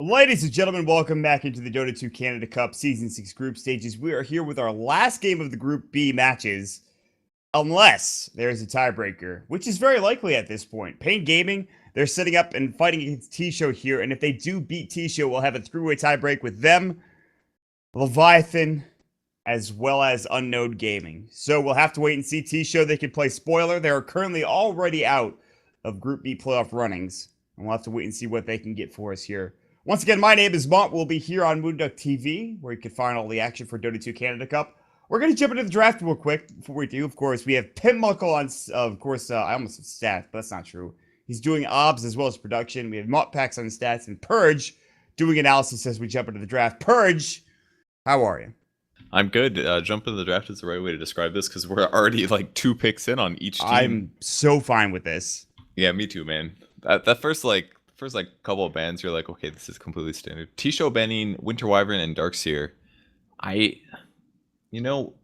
Ladies and gentlemen, welcome back into the Dota 2 Canada Cup Season 6 group stages. We are here with our last game of the Group B matches, unless there's a tiebreaker, which is very likely at this point. paiN Gaming, they're setting up and fighting against TShow here, and if they do beat TShow, we'll have a three-way tiebreak with them, Leviathan, as well as Unknown Gaming. So we'll have to wait and see. TShow, they can play spoiler. They are currently already out of Group B playoff runnings, and we'll have to wait and see what they can get for us here. Once again, my name is Maut. We'll be here on moonducktv, where you can find all the action for Dota 2 Canada Cup. We're going to jump into the draft real quick. Before we do, of course, we have paiN on, of course, I almost said stats, but that's not true. He's doing obs as well as production. We have Maut Packs on stats, and Purge doing analysis as we jump into the draft. Purge, how are you? I'm good. Jump into the draft is the right way to describe this because we're already like 2 picks in on each team. I'm so fine with this. Yeah, me too, man. That first couple of bans, you're like, okay, this is completely standard. TShow banning Winter Wyvern and Darkseer.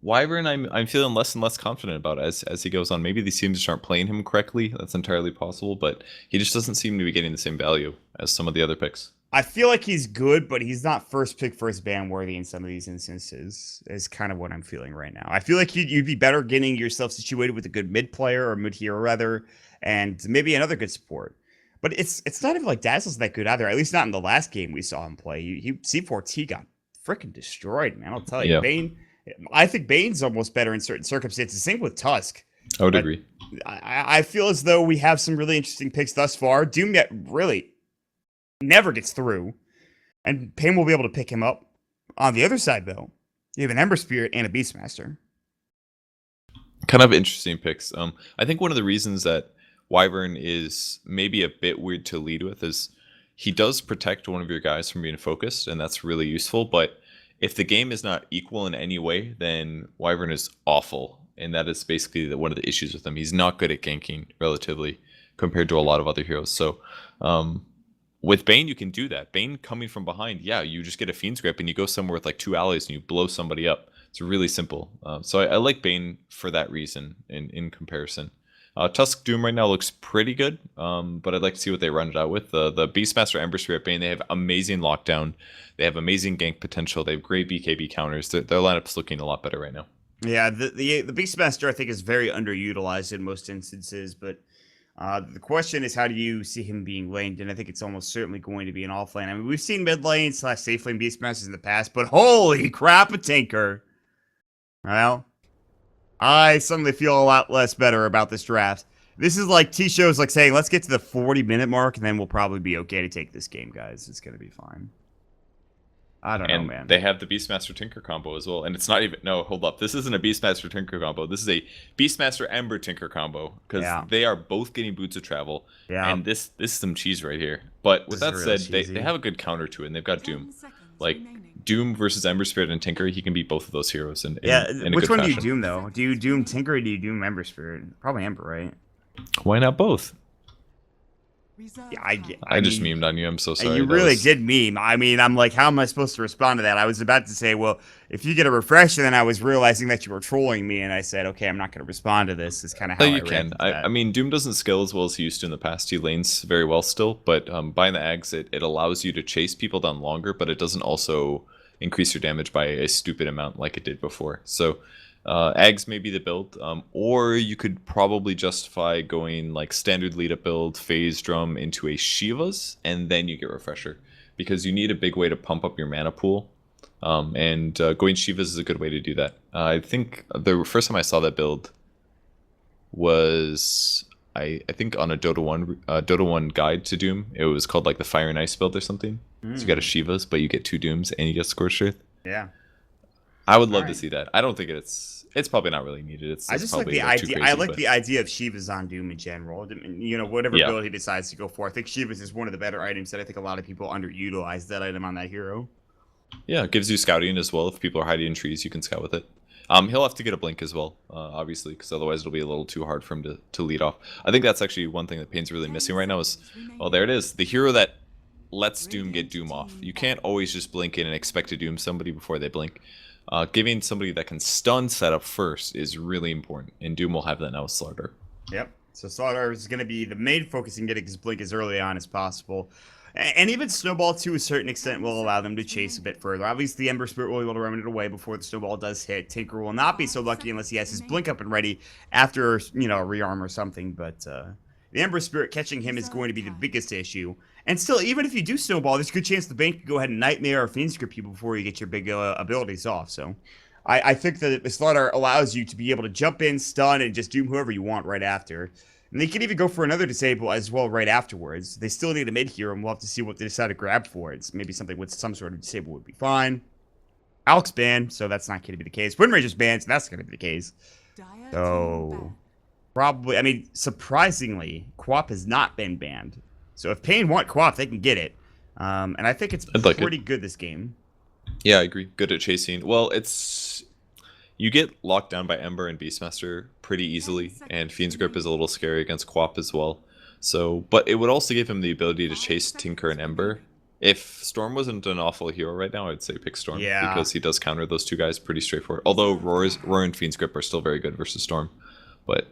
Wyvern, I'm feeling less and less confident about as he goes on. Maybe these teams just aren't playing him correctly. That's entirely possible, but he just doesn't seem to be getting the same value as some of the other picks. I feel like he's good, but he's not first pick, first ban worthy in some of these instances, is kind of what I'm feeling right now. I feel like you'd be better getting yourself situated with a good mid player or mid hero rather, and maybe another good support. But it's not even like Dazzle's that good either, at least not in the last game we saw him play. C4T got freaking destroyed, man. I'll tell you. Yeah. paiN, I think paiN's almost better in certain circumstances. Same with Tusk. I would agree. I feel as though we have some really interesting picks thus far. Doom really never gets through, and paiN will be able to pick him up. On the other side, though, you have an Ember Spirit and a Beastmaster. Kind of interesting picks. I think one of the reasons that Wyvern is maybe a bit weird to lead with is he does protect one of your guys from being focused, and that's really useful. But if the game is not equal in any way, then Wyvern is awful, and that is basically one of the issues with him. He's not good at ganking relatively compared to a lot of other heroes. So with paiN, you can do that. paiN coming from behind, yeah, you just get a Fiend's Grip and you go somewhere with like 2 allies and you blow somebody up. It's really simple. So I like paiN for that reason in comparison. Tusk Doom right now looks pretty good, but I'd like to see what they run it out with. The Beastmaster Ember Spirit paiN, they have amazing lockdown. They have amazing gank potential. They have great BKB counters. Their lineup's looking a lot better right now. Yeah, the Beastmaster, I think, is very underutilized in most instances, but the question is, how do you see him being laned? And I think it's almost certainly going to be an off lane. I mean, we've seen mid lane / safe lane Beastmasters in the past, but holy crap, a tinker. Well, I suddenly feel a lot less better about this draft. This is like T-Show's like saying, let's get to the 40-minute mark, and then we'll probably be okay to take this game, guys. It's going to be fine. I don't know, man. They have the Beastmaster Tinker combo as well. And it's not even... No, hold up. This isn't a Beastmaster Tinker combo. This is a Beastmaster Ember Tinker combo. Because they are both getting Boots of Travel. Yeah. And this is some cheese right here. But with that said, they have a good counter to it. And they've got Doom. Like, Doom versus Ember Spirit and Tinker, he can beat both of those heroes. In which one do you Doom, though? Do you Doom Tinker or do you Doom Ember Spirit? Probably Ember, right? Why not both? Yeah, I just memed on you. I'm so sorry. You really did meme. I mean, I'm like, how am I supposed to respond to that? I was about to say, well, if you get a refresh, and then I was realizing that you were trolling me, and I said, okay, I'm not going to respond to this. It's kind of how you can. I mean, Doom doesn't scale as well as he used to in the past. He lanes very well still, but buying the Ags, it allows you to chase people down longer, but it doesn't also increase your damage by a stupid amount like it did before. So Ags may be the build, or you could probably justify going like standard lead up build, phase drum into a Shiva's, and then you get refresher, because you need a big way to pump up your mana pool, and going Shiva's is a good way to do that. I think the first time I saw that build was I think on a Dota 1 guide to Doom. It was called like the Fire and Ice build or something. So you got a Shiva's, but you get 2 Dooms and you get Scorched Earth. Yeah. I would love to see that. I don't think it's probably not really needed. It's I just like the idea. Crazy, I like the idea of Shiva's on Doom in general. You know, whatever build he decides to go for. I think Shiva's is one of the better items that I think a lot of people underutilize that item on that hero. Yeah, it gives you scouting as well. If people are hiding in trees, you can scout with it. He'll have to get a blink as well, obviously, because otherwise it'll be a little too hard for him to lead off. I think that's actually one thing that paiN's really missing right now is, well, there it is. The hero that lets Doom get Doom off. You can't always just blink in and expect to Doom somebody before they blink. Giving somebody that can stun setup first is really important, and Doom will have that now with Slaughter. Yep. So Slaughter is going to be the main focus in getting his blink as early on as possible. And even Snowball, to a certain extent, will allow them to chase a bit further. Obviously, the Ember Spirit will be able to remedy it away before the Snowball does hit. Tinker will not be so lucky unless he has his Blink up and ready after, you know, a rearm or something. But the Ember Spirit catching him is going to be the biggest issue. And still, even if you do Snowball, there's a good chance the Bank could go ahead and Nightmare or Fiend Script you before you get your big abilities off. So I think that the Slaughter allows you to be able to jump in, stun, and just doom whoever you want right after. And they can even go for another disable as well right afterwards. They still need a mid here, and we'll have to see what they decide to grab for. It's maybe something with some sort of disable would be fine. Alex banned, so that's not going to be the case. Windranger's banned, so that's going to be the case. So, probably, I mean, surprisingly, Quap has not been banned. So if paiN want Quap, they can get it. And I think it's pretty good this game. Yeah, I agree. Good at chasing. Well, you get locked down by Ember and Beastmaster pretty easily, and Fiend's Grip is a little scary against Quap as well. So, but it would also give him the ability to chase Tinker and Ember. If Storm wasn't an awful hero right now, I'd say pick Storm, because he does counter those two guys pretty straightforward. Although Roar and Fiend's Grip are still very good versus Storm. But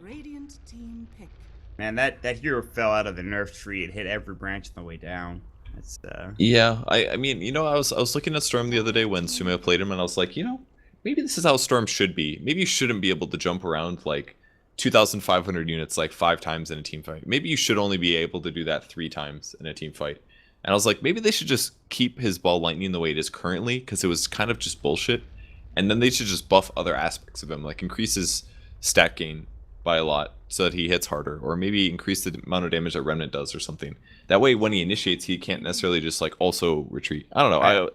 man, that hero fell out of the nerf tree. It hit every branch on the way down. That's yeah, I mean, you know, I was looking at Storm the other day when Sumo played him, and I was like, you know, maybe this is how Storm should be. Maybe you shouldn't be able to jump around like 2,500 units like 5 times in a team fight. Maybe you should only be able to do that 3 times in a team fight. And I was like, maybe they should just keep his ball lightning the way it is currently, because it was kind of just bullshit. And then they should just buff other aspects of him, like increase his stat gain by a lot so that he hits harder, or maybe increase the amount of damage that Remnant does or something. That way, when he initiates, he can't necessarily just like also retreat. I don't know.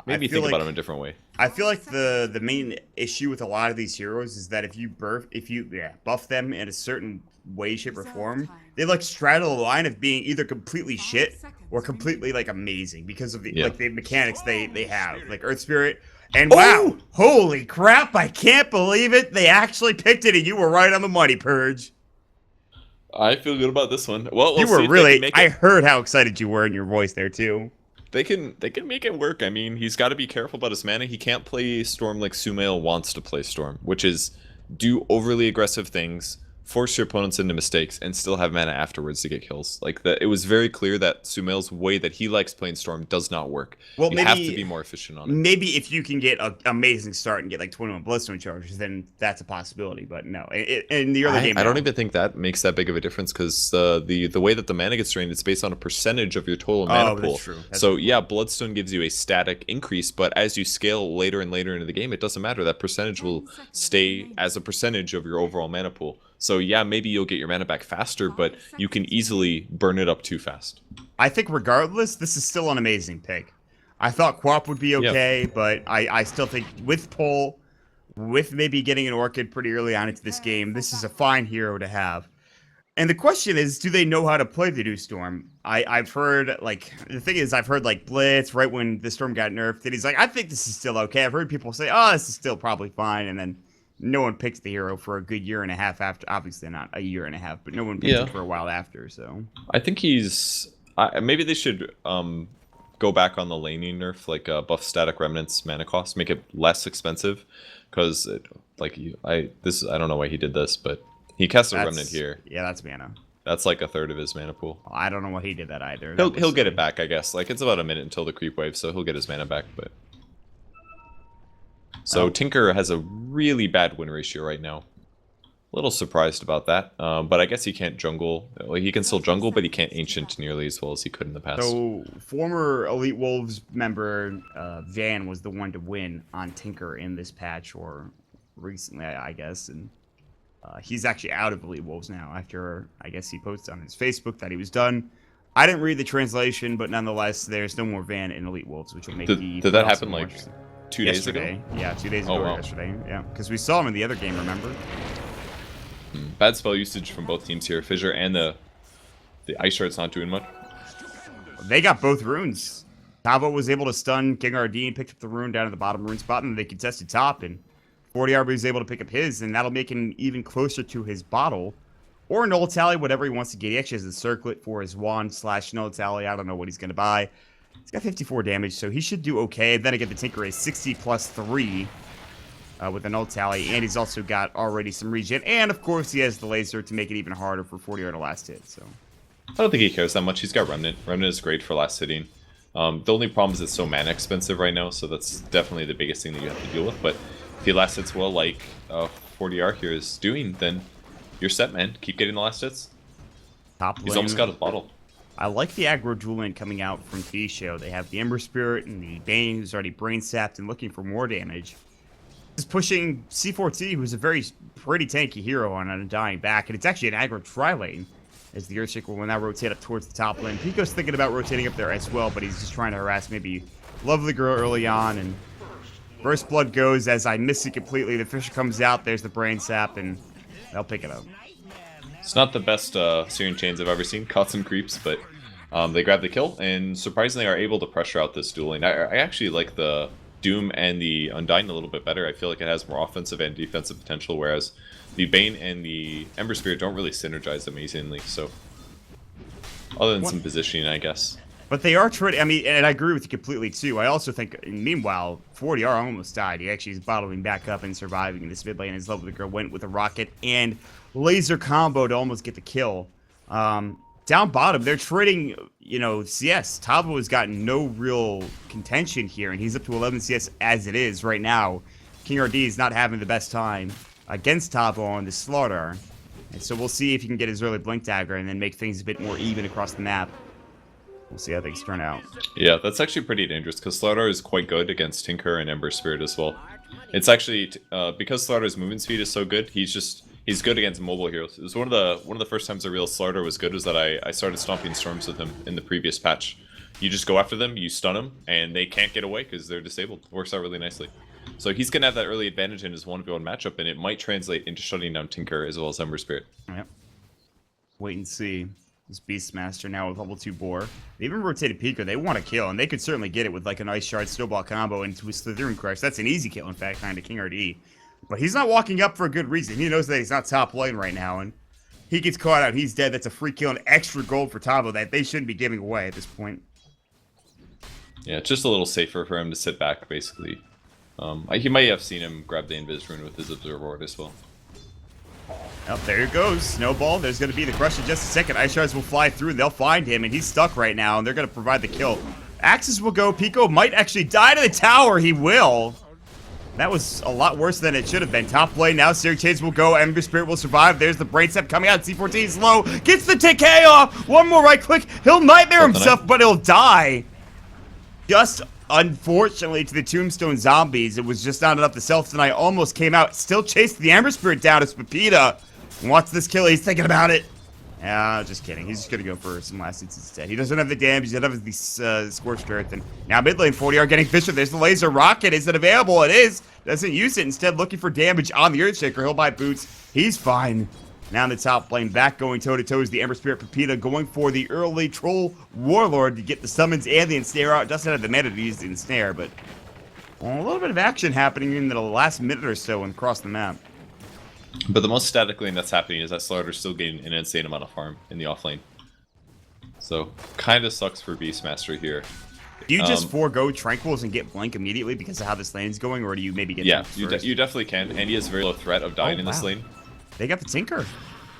Maybe think about him a different way. I feel like the main issue with a lot of these heroes is that if you buff them in a certain way, shape, or form, they like straddle the line of being either completely shit or completely like amazing because of the like the mechanics they have, like Earth Spirit. And wow, holy crap, I can't believe it. They actually picked it and you were right on the money, Purge. I feel good about this one. Well, you were really, I heard how excited you were in your voice there too. They can make it work. I mean, he's got to be careful about his mana. He can't play Storm like Sumail wants to play Storm, which is do overly aggressive things, force your opponents into mistakes, and still have mana afterwards to get kills. Like it was very clear that Sumail's way that he likes playing Storm does not work. Well, you have to be more efficient on it. Maybe if you can get an amazing start and get like 21 Bloodstone charges, then that's a possibility. But no, in the early game, I don't even think that makes that big of a difference, because the way that the mana gets drained, it's based on a percentage of your total mana pool. That's true. So yeah, Bloodstone gives you a static increase, but as you scale later and later into the game, it doesn't matter. That percentage will stay as a percentage of your overall mana pool. So yeah, maybe you'll get your mana back faster, but you can easily burn it up too fast. I think regardless, this is still an amazing pick. I thought Quap would be okay, but I still think with Pull, with maybe getting an Orchid pretty early on into this game, this is a fine hero to have. And the question is, do they know how to play the new Storm? I've heard, like, the thing is, I've heard, like, Blitz right when the Storm got nerfed, and he's like, I think this is still okay. I've heard people say, oh, this is still probably fine, and then no one picks the hero for a good year and a half after. Obviously not a year and a half, but no one picked him for a while after. So I think he's maybe they should go back on the laning nerf, like buff static remnants mana cost, make it less expensive, because I don't know why he did this, but he cast a remnant here. Yeah, that's mana. That's like a third of his mana pool. I don't know why he did that either. He'll get it back, I guess. Like, it's about a minute until the creep wave, so he'll get his mana back. But so Tinker has a really bad win ratio right now. A little surprised about that, but I guess he can't jungle. Well, he can still jungle, but he can't ancient nearly as well as he could in the past. So former Elite Wolves member Van was the one to win on Tinker in this patch, or recently, I guess, and he's actually out of Elite Wolves now after, I guess, he posted on his Facebook that he was done. I didn't read the translation, but nonetheless, there's no more Van in Elite Wolves, which will make did that happen like 2 days ago? Yeah, 2 days ago. Yesterday. Yeah, because we saw him in the other game. Remember? Bad spell usage from both teams here. Fissure and the Ice Shard's not doing much. They got both runes. Tavo was able to stun King Ardeen, picked up the rune down at the bottom rune spot, and they contested top, and 40RB was able to pick up his, and that'll make him even closer to his bottle. Or Null Tally, whatever he wants to get. He actually has the circlet for his wand / Null Tally. I don't know what he's going to buy. He's got 54 damage, so he should do okay. Then again, the Tinker is 60 plus 3 with a Null Tally, and he's also got already some regen. And, of course, he has the laser to make it even harder for 40R to last hit. So I don't think he cares that much. He's got Remnant. Remnant is great for last hitting. The only problem is it's so mana expensive right now, so that's definitely the biggest thing that you have to deal with. But if he last hits well, like 40R here is doing, then you're set, man. Keep getting the last hits. Top lane. He's almost got his bottle. I like the aggro dueling coming out from TShow. They have the Ember Spirit and the paiN, who's already brain sapped and looking for more damage. Just pushing C4T, who's a very pretty tanky hero on Undying back, and it's actually an aggro tri-lane, as the Earthshaker will now rotate up towards the top lane. Pico's thinking about rotating up there as well, but he's just trying to harass maybe Lovely Girl early on, and First Blood goes as I miss it completely. The Fisher comes out, there's the brain sap, and they'll pick it up. It's not the best Searing Chains I've ever seen. Caught some creeps, but they grab the kill, and surprisingly are able to pressure out this dueling. I actually like the Doom and the Undying a little bit better. I feel like it has more offensive and defensive potential, whereas the paiN and the Ember Spirit don't really synergize amazingly, so other than some positioning, I guess. But they are trying, I mean, and I agree with you completely too. I also think, meanwhile, 40R almost died. He actually is bottling back up and surviving in this mid lane. His Lovely Girl went with a rocket and laser combo to almost get the kill. Down bottom, they're trading, you know, CS. Tavo has gotten no real contention here, and he's up to 11 CS as it is right now. King RD is not having the best time against Tavo on the Slaughter. And so we'll see if he can get his early Blink Dagger and then make things a bit more even across the map. We'll see how things turn out. Yeah, that's actually pretty dangerous, because Slaughter is quite good against Tinker and Ember Spirit as well. It's actually, because Slaughter's movement speed is so good, he's good against mobile heroes. It was one of the first times I realized Slaughter was good was that I started stomping storms with him in the previous patch. You just go after them, you stun them, and they can't get away because they're disabled. It works out really nicely. So he's going to have that early advantage in his 1v1 matchup, and it might translate into shutting down Tinker as well as Ember Spirit. Yep. Wait and see. This Beastmaster now with level 2 Boar. They even rotated Pico. They want to kill, and they could certainly get it with like an Ice Shard Snowball combo into a Slithering Crush. That's an easy kill, in fact, kind of King RD. But he's not walking up for a good reason. He knows that he's not top lane right now, and he gets caught out. He's dead. That's a free kill and extra gold for Tavo that they shouldn't be giving away at this point. Yeah, it's just a little safer for him to sit back, basically. He might have seen him grab the Invis Rune with his Observer Ward as well. Oh, there it goes. Snowball. There's going to be the crush in just a second. Ice Shards will fly through. They'll find him, and he's stuck right now, and they're going to provide the kill. Axes will go. Pico might actually die to the tower. He will. That was a lot worse than it should have been. Top lane now. Searing Chains will go. Ember Spirit will survive. There's the Brain Step coming out. C14 is low. Gets the TK off. One more right click. He'll Nightmare himself, but he'll die. Just unfortunately to the Tombstone Zombies, it was just not enough. The Self-Deny almost came out. Still chased the Ember Spirit down as Pepita. Wants this kill. He's thinking about it. Just kidding. He's just going to go for some last hits instead. He doesn't have the damage. He doesn't have the Scorched Earth. And now mid lane, 40R getting Fisher. There's the laser rocket. Is it available? It is. Doesn't use it. Instead, looking for damage on the Earthshaker. He'll buy boots. He's fine. Now in the top lane, back going toe-to-toe is the Ember Spirit Pepita going for the early Troll Warlord to get the summons and the ensnare out. Doesn't have the mana to use the ensnare, but a little bit of action happening in the last minute or so across the map. But the most static lane that's happening is that Slaughter's still getting an insane amount of farm in the off lane. So, kind of sucks for Beastmaster here. Do you just forego Tranquils and get Blink immediately because of how this lane's going, or do you maybe get you definitely can, and he has very low threat of dying in this lane. They got the Tinker.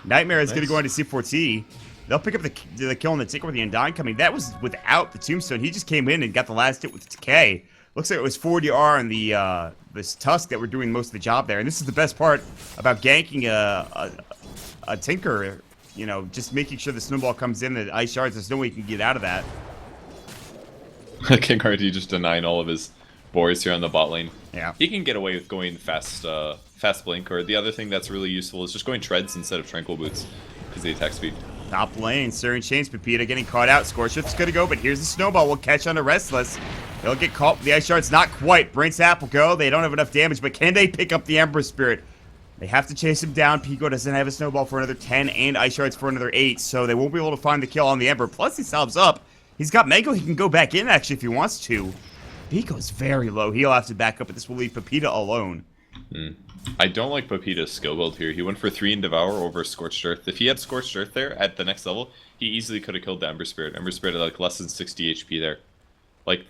Nightmare is Nice. going to go into C4T. They'll pick up the kill on the Tinker with the Undying coming. That was without the Tombstone. He just came in and got the last hit with the Decay. Looks like it was 40R and the this Tusk that were doing most of the job there. And this is the best part about ganking a Tinker. You know, just making sure the Snowball comes in, the Ice Shards. There's no way you can get out of that. King RD just denying all of his boars here on the bot lane. Yeah. He can get away with going fast blink, or the other thing that's really useful is just going treads instead of tranquil boots because the attack speed. Top lane, Searing Chains, Pepita getting caught out. Scorch's gonna go, but here's the Snowball. Will catch on a Restless. They'll get caught. The Ice Shards not quite. Brain Sap will go. They don't have enough damage, but can they pick up the Ember Spirit? They have to chase him down. Pico doesn't have a Snowball for another 10 and Ice Shards for another 8, so they won't be able to find the kill on the Ember. Plus, he salves up. He's got Mango. He can go back in, actually, if he wants to. Pico's very low. He'll have to back up, but this will leave Pepita alone. I don't like Pepita's skill build here. He went for 3 in Devour over Scorched Earth. If he had Scorched Earth there at the next level, he easily could have killed the Ember Spirit. Ember Spirit had like less than 60 HP there. Like,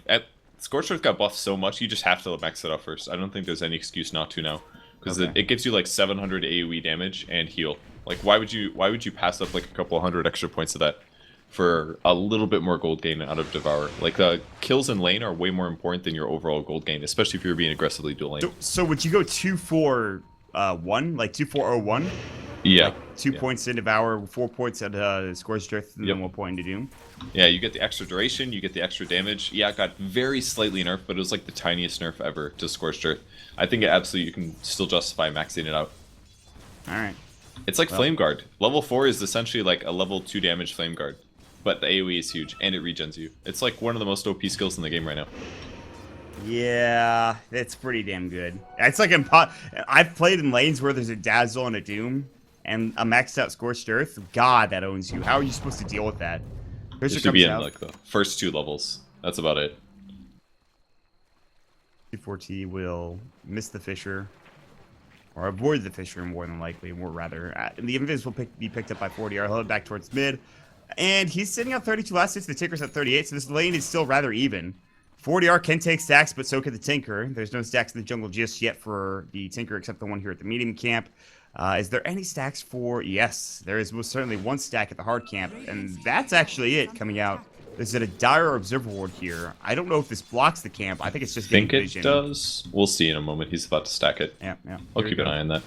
Scorched Earth got buffed so much, you just have to max it out first. I don't think there's any excuse not to now. Because it gives you like 700 AoE damage and heal. Like, why would you pass up like a couple hundred extra points of that? for a little bit more gold gain out of Devour. Like the kills in lane are way more important than your overall gold gain, especially if you're being aggressively dual lane. So would you go 2-4-1, like 2-4-0-1? Yeah. Like 2 points in Devour, 4 points at Scorched Earth, and then 1 point into Doom. Yeah, you get the extra duration, you get the extra damage. Yeah, it got very slightly nerfed, but it was like the tiniest nerf ever to Scorched Earth. I think it absolutely, you can still justify maxing it out. Alright. It's like Flame Guard. Level 4 is essentially like a level 2 damage Flame Guard. But the AoE is huge, and it regens you. It's like one of the most OP skills in the game right now. Yeah, it's pretty damn good. It's like I've played in lanes where there's a Dazzle and a Doom, and a maxed out Scorched Earth. God, that owns you. How are you supposed to deal with that? Just to be in like the first 2 levels. That's about it. C4T will miss the Fissure, or avoid the Fissure more than likely, more rather. The Invis will be picked up by 40R. He'll head back towards mid, and he's sitting at 32 last hits. The Tinker's at 38, so this lane is still rather even. 40R can take stacks, but so can the Tinker. There's no stacks in the jungle just yet for the Tinker, except the one here at the medium camp. Is there any stacks for... Yes, there is most certainly 1 stack at the hard camp, and that's actually it coming out. There's a dire observer ward here. I don't know if this blocks the camp. I think it's just getting vision. It does. We'll see in a moment. He's about to stack it. Yeah. I'll keep an eye on that.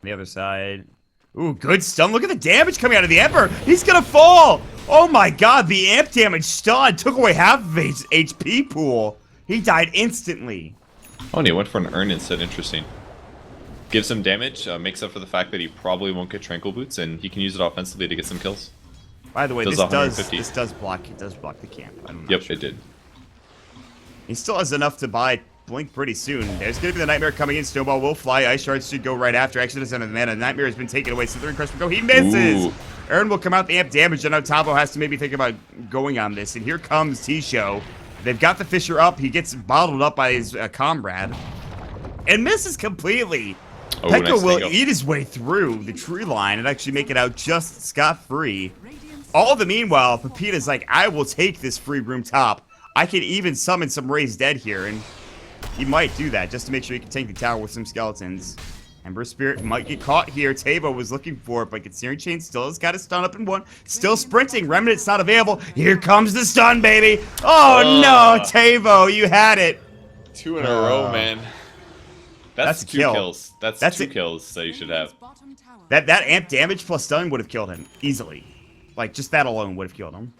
The other side. Ooh, good stun. Look at the damage coming out of the Emperor. He's gonna fall. Oh my god, the amp damage stun took away half of his HP pool. He died instantly. Oh, and he went for an urn instead. Interesting. Gives him damage, makes up for the fact that he probably won't get Tranquil Boots, and he can use it offensively to get some kills. By the way, this does block the camp. Yep, it did. He still has enough to buy Blink pretty soon. There's going to be the Nightmare coming in. Snowball will fly. Ice Shards should go right after. Actually, doesn't have the mana. The Nightmare has been taken away. Slithering Crush will go. He misses! Ooh. Aaron will come out the amp damage, and now Tavo has to maybe think about going on this. And here comes TShow. They've got the Fissure up. He gets bottled up by his comrade. And misses completely. Oh, Pekka nice will tango. eat his way through the tree line and actually make it out just scot-free. All the meanwhile, Pepita's like, I will take this free room top. I can even summon some Raised Dead here, and he might do that just to make sure he can tank the tower with some skeletons. Ember Spirit might get caught here. Tavo was looking for it, but Searing Chain still has got a stun up in 1. Still sprinting. Remnant's not available. Here comes the stun, baby. Oh, no, Tavo, you had it. 2 in a row, man. That's 2 kill. kills. That's 2 kills that you should have. That amp damage plus stun would have killed him easily. Like, just that alone would have killed him.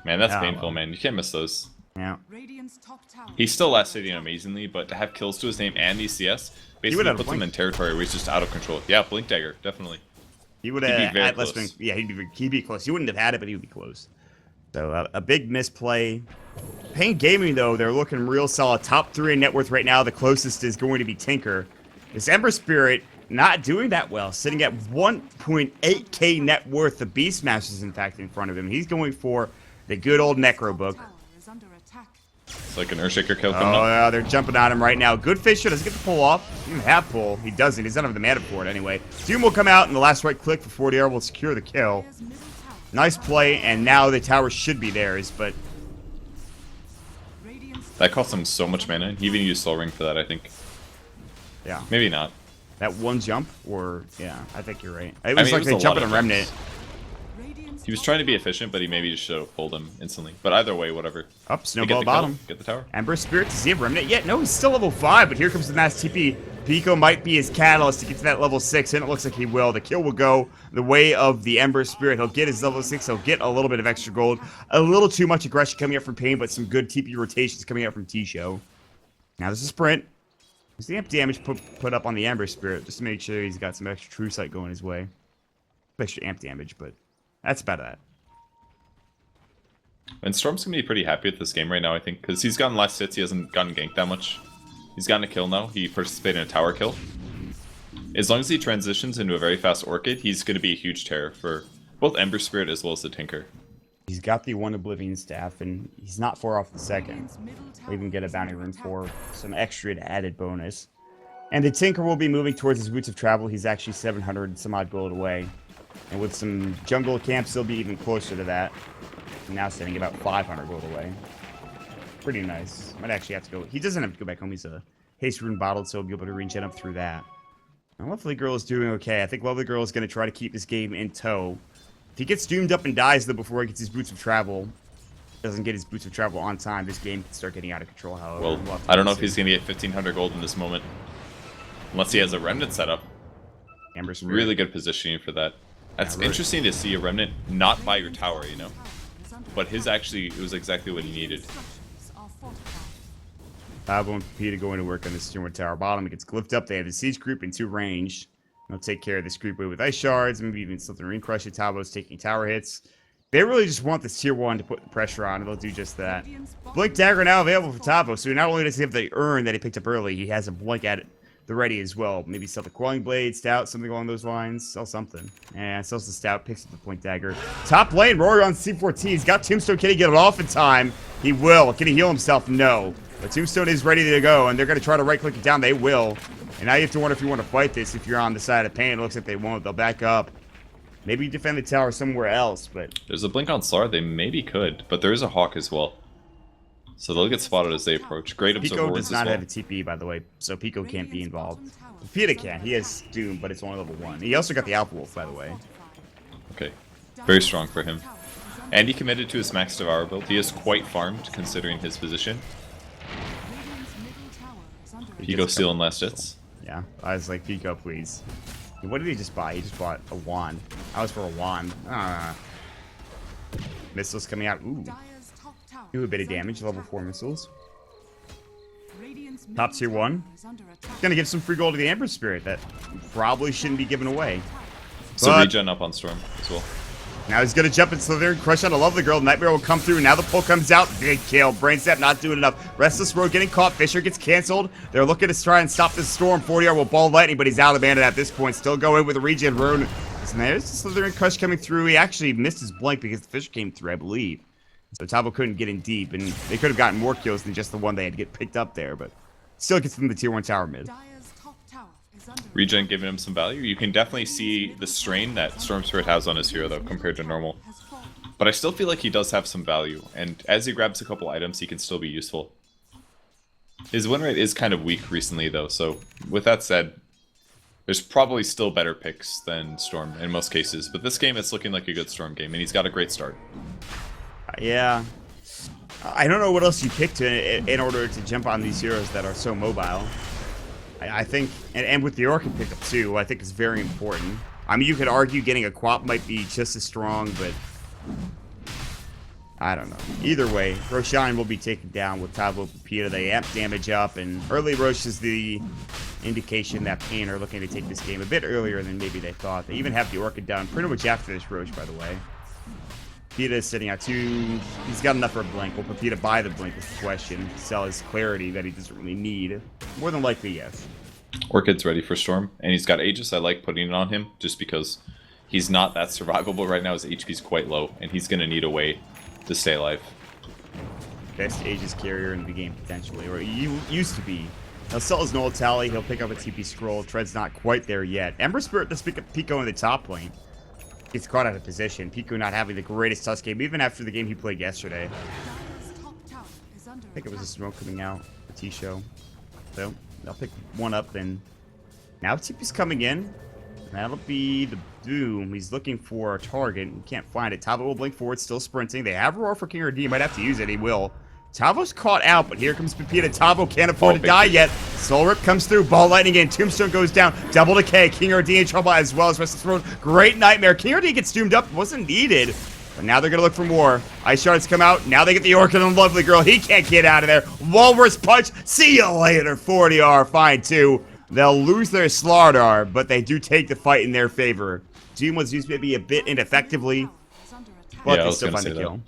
Man, that's painful, man. You can't miss those. Yeah. He's still last hitting amazingly, but to have kills to his name and these CS basically puts him in territory where he's just out of control. Yeah, Blink Dagger, definitely. He would have had less than... Yeah, he'd be close. He wouldn't have had it, but he would be close. So, a big misplay. paiN Gaming, though, they're looking real solid. Top 3 in net worth right now. The closest is going to be Tinker. This Ember Spirit not doing that well. Sitting at 1.8k net worth. The Beastmaster's, in fact, in front of him. He's going for the good old Necro Book. It's like an Earthshaker kill coming up. Oh, yeah, they're jumping on him right now. Good Fissure doesn't get the pull off. He doesn't have pull. He doesn't. He doesn't have the mana for it anyway. Doom will come out, and the last right click for 40R will secure the kill. Nice play, and now the tower should be theirs, but... That cost him so much mana. He even used Soul Ring for that, I think. Yeah. Maybe not. That one jump, or... Yeah, I think you're right. It was like they jumped on Remnant. He was trying to be efficient, but he maybe just should have pulled him instantly. But either way, whatever. Up, Snowball bottom. Get the tower. Ember Spirit, does he have Remnant yet? No, he's still level 5, but here comes the Mass TP. Pico might be his catalyst to get to that level 6, and it looks like he will. The kill will go the way of the Ember Spirit. He'll get his level 6, he'll get a little bit of extra gold. A little too much aggression coming up from paiN, but some good TP rotations coming out from TShow. Now there's a sprint. There's the amp damage put up on the Ember Spirit, just to make sure he's got some extra True Sight going his way. Extra amp damage, but that's about that. And Storm's going to be pretty happy with this game right now, I think, because he's gotten last hits, he hasn't gotten ganked that much. He's gotten a kill now, he participated in a tower kill. As long as he transitions into a very fast Orchid, he's going to be a huge terror for both Ember Spirit as well as the Tinker. He's got the 1 Oblivion Staff, and he's not far off the second. We'll even get a Bounty Rune for some extra added bonus. And the Tinker will be moving towards his Roots of Travel. He's actually 700 some odd gold away. And with some jungle camps, he'll be even closer to that. Now sitting about 500 gold away. Pretty nice. Might actually have to go. He doesn't have to go back home. He's a haste rune bottled, so he'll be able to regen up through that. Now, Lovely Girl is doing okay. I think Lovely Girl is going to try to keep this game in tow. If he gets doomed up and dies, though, before he gets his Boots of Travel, doesn't get his Boots of Travel on time, this game can start getting out of control, however. Well, I don't know if he's going to get 1,500 gold in this moment. Unless he has a Remnant set up. Amber Spirit. Really good positioning for that. That's interesting to see a Remnant not by your tower, you know? But his actually, it was exactly what he needed. Tavo and Pepita going to work on the Steamwood Tower bottom. It gets glyphed up. They have the Siege group in 2 range. They'll take care of this group with Ice Shards, maybe even something Ring Crush. Tavo's taking tower hits. They really just want this tier 1 to put the pressure on, and they'll do just that. Blink Dagger now available for Tavo, so not only does he have the urn that he picked up early, he has a blink at the ready as well. Maybe sell the Quelling Blade, Stout, something along those lines. Sell something. And sells the Stout, picks up the Blink Dagger. Top lane, Rory on C14. He's got Tombstone. Can he get it off in time? He will. Can he heal himself? No. But Tombstone is ready to go, and they're going to try to right-click it down. They will. And now you have to wonder if you want to fight this. If you're on the side of paiN, it looks like they won't. They'll back up. Maybe defend the tower somewhere else, but... There's a blink on Slar. They maybe could, but there is a Hawk as well. So they'll get spotted as they approach. Great observer Pico wards does not as well. have a TP, by the way, so Pico can't be involved. Pepita can. He has Doom, but it's only level 1. He also got the Alpha Wolf, by the way. Okay. Very strong for him. And he committed to his Max Devour build. He is quite farmed, considering his position. Pico stealing last hits. Yeah, I was like, Pico, please. What did he just buy? He just bought a wand. I was for a wand. Missiles coming out. Ooh. Do a bit of damage. Level 4 missiles. Top tier 1. Gonna give some free gold to the Amber Spirit that probably shouldn't be given away. So regen up on Storm as well. Now he's gonna jump into there and crush out a lovely girl. Nightmare will come through. Now the pull comes out. Big kill. Brainsnap not doing enough. Restless Road getting caught. Fisher gets canceled. They're looking to try and stop this Storm. 40R will ball lightning, but he's out of mana at this point. Still going with a regen rune. And there's the Slithering Crush coming through. He actually missed his blink because the Fisher came through, I believe. So Tavo couldn't get in deep, and they could have gotten more kills than just the one they had to get picked up there, but still gets them the tier 1 tower mid. Regen giving him some value. You can definitely see the strain that Storm Spirit has on his hero, though, compared to normal. But I still feel like he does have some value, and as he grabs a couple items, he can still be useful. His win rate is kind of weak recently, though, so with that said, there's probably still better picks than Storm in most cases, but this game it's looking like a good Storm game, and he's got a great start. Yeah. I don't know what else you picked in order to jump on these heroes that are so mobile. I think, and with the Orchid pickup too, I think is very important. I mean, you could argue getting a Quap might be just as strong, but I don't know. Either way, Roshan will be taken down with Tavo Pepita. They amp damage up, and early Rosh is the indication that paiN are looking to take this game a bit earlier than maybe they thought. They even have the Orchid down pretty much after this Rosh, by the way. Pepita is sitting at 2. He's got enough for a blink. Will Pepita buy the blink is the question. Sell his clarity that he doesn't really need. More than likely, yes. Orchid's ready for Storm, and he's got Aegis. I like putting it on him just because he's not that survivable right now. His HP's quite low, and he's going to need a way to stay alive. Best Aegis carrier in the game, potentially. Or he used to be. He'll sell his Null Tally. He'll pick up a TP Scroll. Tread's not quite there yet. Ember Spirit does pick up Pico in the top lane. Gets caught out of position. Pico not having the greatest touch game, even after the game he played yesterday. I think it was a smoke coming out. The TShow. So, they'll pick one up, and now TP's coming in. That'll be the Doom. He's looking for a target. He can't find it. Tavo will blink forward, still sprinting. They have Roar for King or D. Might have to use it. He will. Tavo's caught out, but here comes Pepita. Tavo can't afford to die yet. Soul Rip comes through. Ball Lightning in. Tombstone goes down. Double Decay. King or D in trouble as well as Restless Road. Great Nightmare. King or D gets doomed up. Wasn't needed. But now they're going to look for more. Ice Shards come out. Now they get the Orchid on Lovely Girl. He can't get out of there. Walrus Punch. See you later. 40R. Fine, too. They'll lose their Slardar, but they do take the fight in their favor. Doom was used maybe a bit ineffectively, but they still find the kill.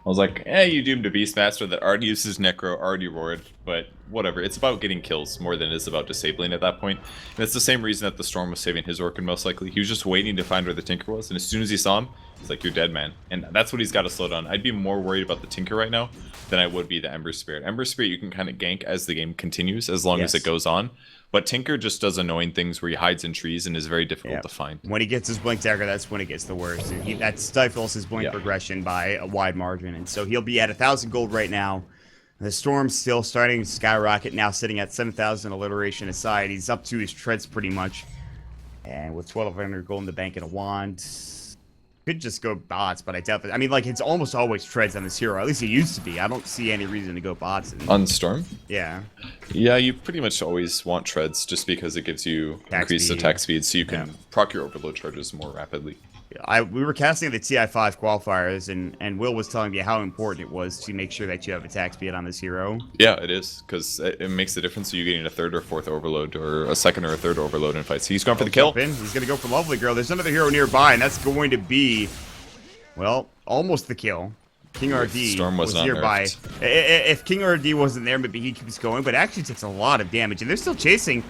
I was like, you doomed a Beastmaster that already uses Necro, already roared, but whatever. It's about getting kills more than it is about disabling at that point. And it's the same reason that the Storm was saving his Orchid most likely. He was just waiting to find where the Tinker was, and as soon as he saw him, he's like, you're dead, man. And that's what he's got to slow down. I'd be more worried about the Tinker right now than I would be the Ember Spirit. Ember Spirit you can kind of gank as the game continues, as long as it goes on. But Tinker just does annoying things where he hides in trees and is very difficult to find. When he gets his Blink Dagger, that's when it gets the worst. That stifles his Blink progression by a wide margin. And so he'll be at 1,000 gold right now. The Storm's still starting to skyrocket, now sitting at 7,000 alliteration aside. He's up to his treads pretty much. And with 1,200 gold in the bank and a wand, Could just go bots, but I definitely... I mean, like, it's almost always treads on this hero. At least it used to be. I don't see any reason to go bots. On Storm? Yeah. Yeah, you pretty much always want treads just because it gives you increased attack speed so you can proc your overload charges more rapidly. We were casting the TI5 qualifiers, and Will was telling me how important it was to make sure that you have attack speed on this hero. Yeah, it is, because it makes the difference to you getting a third or fourth overload, or a second or a third overload in fights. He's going for the kill. He's going to go for Lovely Girl. There's another hero nearby, and that's going to be, well, almost the kill. King RD Storm was not nearby. nerfed. If King RD wasn't there, maybe he keeps going, but actually takes a lot of damage, and they're still chasing.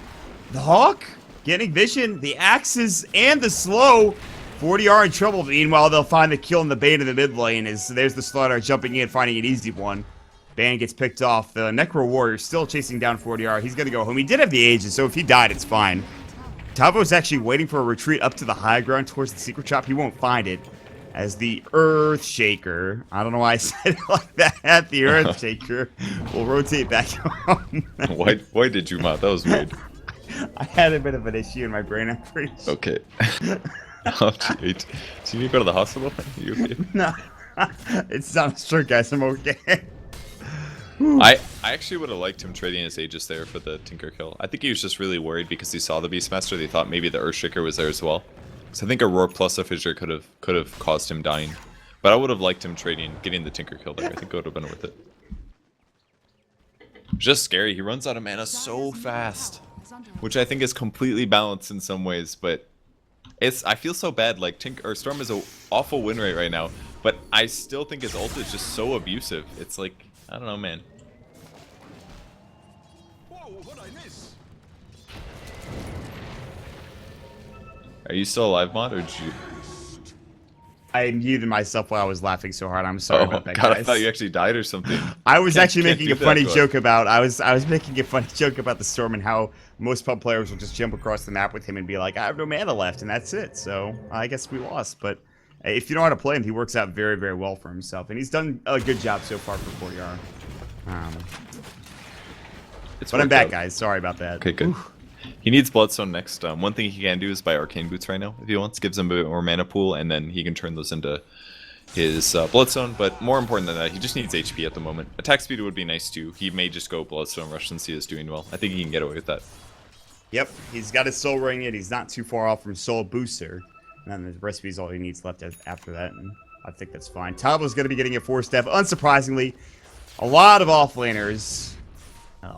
The Hawk getting vision, the axes, and the slow. 40R in trouble. Meanwhile, they'll find the kill in the bane in the mid lane. There's the Slaughter jumping in, finding an easy one. Bane gets picked off. The Necro Warrior still chasing down 40R. He's going to go home. He did have the Aegis, so if he died, it's fine. Tavo's actually waiting for a retreat up to the high ground towards the secret shop. He won't find it. As the Earth Shaker, I don't know why I said it like that, the Earth Shaker will rotate back home. Why did you, Maut? That was weird. I had a bit of an issue in my brain, I'm pretty sure. Okay. Oh, gee. Do you need to go to the hospital? Are you okay? No, it's not a shirt, guys. I'm okay. I actually would have liked him trading his Aegis there for the Tinker kill. I think he was just really worried because he saw the Beastmaster. They thought maybe the Earthshaker was there as well. So I think a Roar plus a Fissure could have caused him dying. But I would have liked him getting the Tinker kill there. I think it would have been worth it. Just scary. He runs out of mana so fast, which I think is completely balanced in some ways, but. I feel so bad. Like Storm is an awful win rate right now, but I still think his ult is just so abusive. It's like, I don't know, man. Whoa, what'd I miss? Are you still alive, Maut, or did you? I muted myself while I was laughing so hard. I'm sorry about that, God, guys. I thought you actually died or something. I was actually Can't making a do funny that, joke about. I was making a funny joke about the Storm and how most pub players will just jump across the map with him and be like, I have no mana left, and that's it. So I guess we lost. But if you know how to play him, he works out very, very well for himself, and he's done a good job so far for 40R. But I'm back, guys. Sorry about that. Okay, good. Oof. He needs Bloodstone next. One thing he can do is buy Arcane Boots right now if he wants. Gives him a bit more mana pool, and then he can turn those into his Bloodstone. But more important than that, he just needs HP at the moment. Attack speed would be nice too. He may just go Bloodstone Rush since he is doing well. I think he can get away with that. Yep, he's got his Soul Ring in. He's not too far off from Soul Booster. And then the recipe is all he needs left after that, and I think that's fine. Tavo's going to be getting a 4-step. Unsurprisingly, a lot of offlaners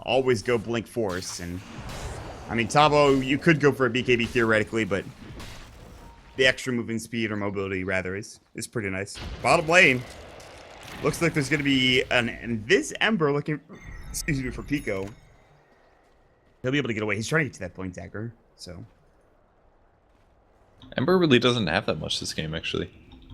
always go Blink Force, and I mean, Tavo, you could go for a BKB theoretically, but the extra moving speed, or mobility rather, is pretty nice. Bottom lane, looks like there's going to be an Invis Ember looking, excuse me, for Pico. He'll be able to get away. He's trying to get to that Blink Dagger, so. Ember really doesn't have that much this game, actually.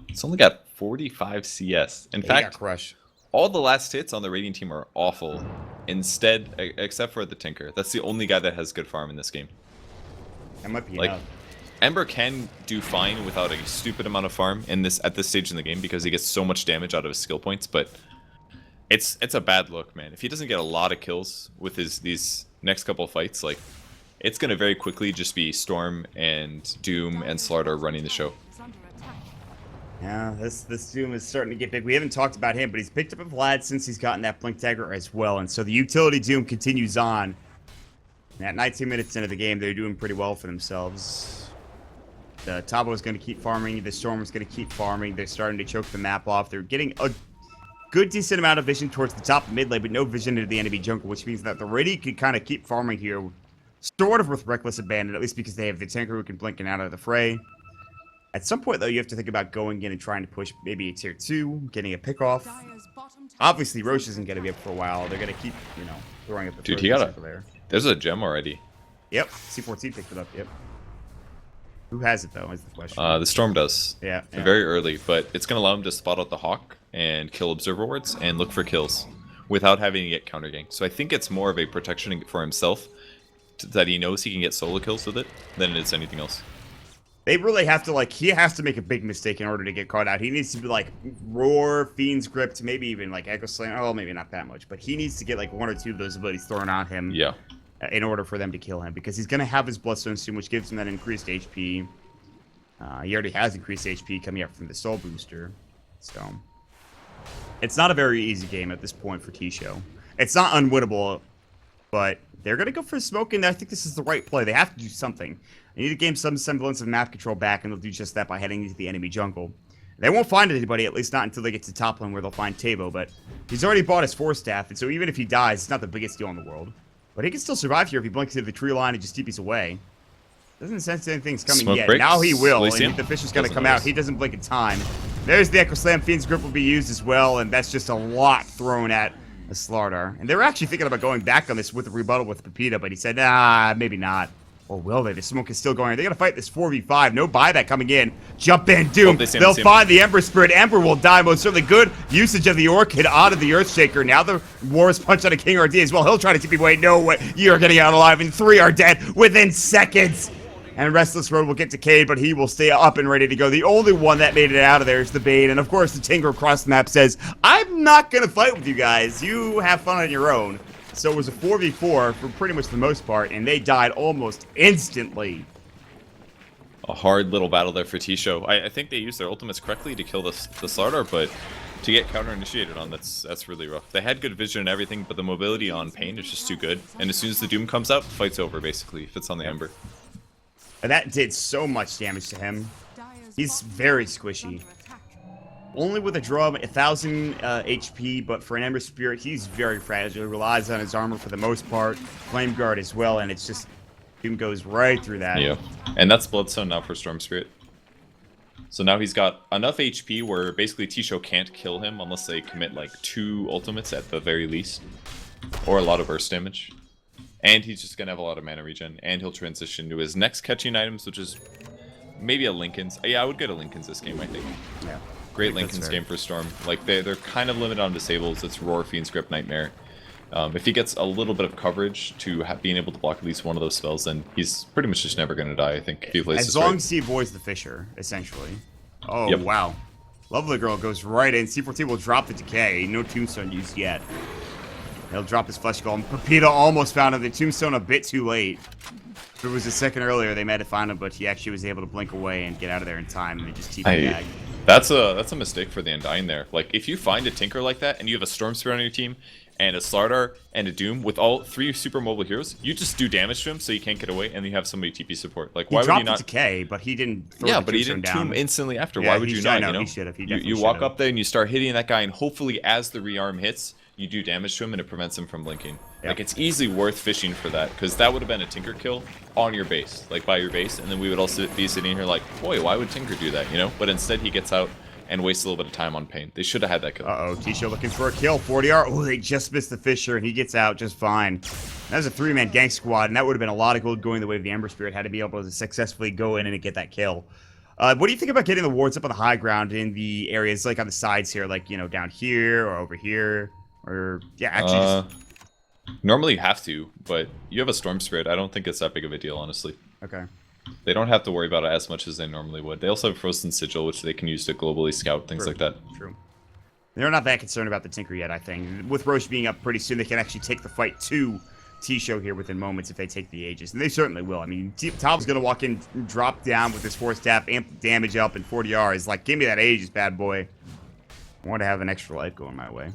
It's only got 45 CS. In fact, Crush. All the last hits on the raiding team are awful. Instead, except for the Tinker. That's the only guy that has good farm in this game. That might be like enough. Ember can do fine without a stupid amount of farm at this stage in the game because he gets so much damage out of his skill points, but it's a bad look, man. If he doesn't get a lot of kills with these next couple fights, like it's gonna very quickly just be Storm and Doom and Slaughter running the show. Yeah, this Doom is starting to get big. We haven't talked about him, but he's picked up a Vlad since he's gotten that Blink Dagger as well, and so the utility Doom continues on. And at 19 minutes into the game, they're doing pretty well for themselves. The Tabo is going to keep farming. The Storm is going to keep farming. They're starting to choke the map off. They're getting a good, decent amount of vision towards the top mid lane, but no vision into the enemy jungle, which means that the Rady can kind of keep farming here, sort of with Reckless Abandon, at least because they have the tanker who can blink in out of the fray. At some point, though, you have to think about going in and trying to push maybe a tier 2, getting a pick off. Obviously, Roche isn't going to be up for a while. They're going to keep, you know, throwing up the Dude, he got there. There's a gem already. Yep, C14 picked it up, yep. Who has it, though, is the question. The Storm does. Yeah. Very early, but it's going to allow him to spot out the Hawk and kill Observer Wards and look for kills without having to get counter gank. So I think it's more of a protection for himself that he knows he can get solo kills with it than it is anything else. They really have to, like, he has to make a big mistake in order to get caught out. He needs to be, like, Roar, Fiend's Grip, maybe even, like, Echo Slam. Oh, maybe not that much. But he needs to get, like, 1 or 2 of those abilities thrown on him. Yeah. In order for them to kill him. Because he's going to have his Bloodstone soon, which gives him that increased HP. He already has increased HP coming up from the soul booster. So it's not a very easy game at this point for TShow. It's not unwinnable, but they're going to go for smoke, and I think this is the right play. They have to do something. They need to gain some semblance of map control back, and they'll do just that by heading into the enemy jungle. They won't find anybody, at least not until they get to top lane where they'll find Tabo, but he's already bought his 4-staff, and so even if he dies, it's not the biggest deal in the world. But he can still survive here if he blinks into the tree line and just TPs away. Doesn't sense anything's coming Smoke yet. breaks. Now he will, Elysian. and the fish is going to Doesn't come notice. out. He doesn't blink in time. There's the Echo Slam. Fiend's Grip will be used as well, and that's just a lot thrown at a Slardar. And they were actually thinking about going back on this with a rebuttal with Pepita, but he said, nah, maybe not. Or will they? The smoke is still going. They're going to fight this 4v5. No buyback coming in. Jump in, Doom. They'll find the Ember Spirit. Ember will die. Most certainly good usage of the Orchid out of the Earthshaker. Now the War's Punch on a King RD as well. He'll try to TP away. No way. You're getting out alive, and 3 are dead within seconds. And Restless Road will get to Cade, but he will stay up and ready to go. The only one that made it out of there is the bait. And of course, the Tinker across the map says, I'm not going to fight with you guys. You have fun on your own. So it was a 4v4 for pretty much the most part, and they died almost instantly. A hard little battle there for TShow. I think they used their ultimates correctly to kill the Slardar, but to get counter-initiated on, that's really rough. They had good vision and everything, but the mobility on paiN is just too good. And as soon as the Doom comes out, fight's over, basically, if it's on the Ember. And that did so much damage to him. He's very squishy. Only with a drum, 1,000 HP, but for an Ember Spirit, he's very fragile. He relies on his armor for the most part. Flame Guard as well, and it's just... Doom goes right through that. Yeah, and that's Bloodstone now for Storm Spirit. So now he's got enough HP where basically TShow can't kill him unless they commit like 2 ultimates at the very least. Or a lot of burst damage. And he's just going to have a lot of mana regen, and he'll transition to his next catching items, which is maybe a Linken's. Yeah, I would get a Linken's this game, I think. Yeah. Great Linken's game for Storm. Like, they're kind of limited on disables. It's Roar, Fiend's Grip, Nightmare. If he gets a little bit of coverage to being able to block at least one of those spells, then he's pretty much just never going to die, I think, if he plays as this long right. as he avoids the Fisher, essentially. Oh, Yep. wow. Lovely Girl goes right in. C4T will drop the Decay. No Tombstone used yet. He'll drop his Flesh Golem. Pepita almost found him. The Tombstone a bit too late. If it was a second earlier, they might have found him, but he actually was able to blink away and get out of there in time, and they just TP back. That's a mistake for the Undying there. Like, if you find a Tinker like that, and you have a Storm Spirit on your team, and a Slardar, and a Doom, with all 3 super mobile heroes, you just do damage to him so you can't get away, and you have somebody TP support. Like, why would you not... He dropped the Decay, but he didn't throw Yeah, the but he Tombstone didn't down. tomb instantly after. Yeah, Why would he you should- I not, know, you know? he should have. He You definitely walk should have. up there, and you start hitting that guy, and hopefully as the rearm hits, you do damage to him, and it prevents him from blinking. Yeah. Like, it's easily worth fishing for that, because that would have been a Tinker kill on your base, like by your base, and then we would also be sitting here like, boy, why would Tinker do that, you know? But instead he gets out and wastes a little bit of time on paiN. They should have had that kill. Uh-oh, TShow looking for a kill. 40R. Oh, they just missed the Fisher, and he gets out just fine. That was a 3-man gank squad, and that would have been a lot of gold going the way of the Ember Spirit. Had to be able to successfully go in and get that kill. What do you think about getting the wards up on the high ground in the areas, like on the sides here, like, you know, down here or over here? Or, yeah, actually just... Normally you have to, but you have a Storm Spirit. I don't think it's that big of a deal, honestly. Okay. They don't have to worry about it as much as they normally would. They also have Frozen Sigil, which they can use to globally scout, things True. like that. True. They're not that concerned about the Tinker yet, I think. With Roche being up pretty soon, they can actually take the fight to TShow here within moments if they take the Aegis. And they certainly will. I mean, Tom's going to walk in, drop down with his 4-staff, amp damage up, and 40R is like, give me that Aegis, bad boy. I want to have an extra life going my way.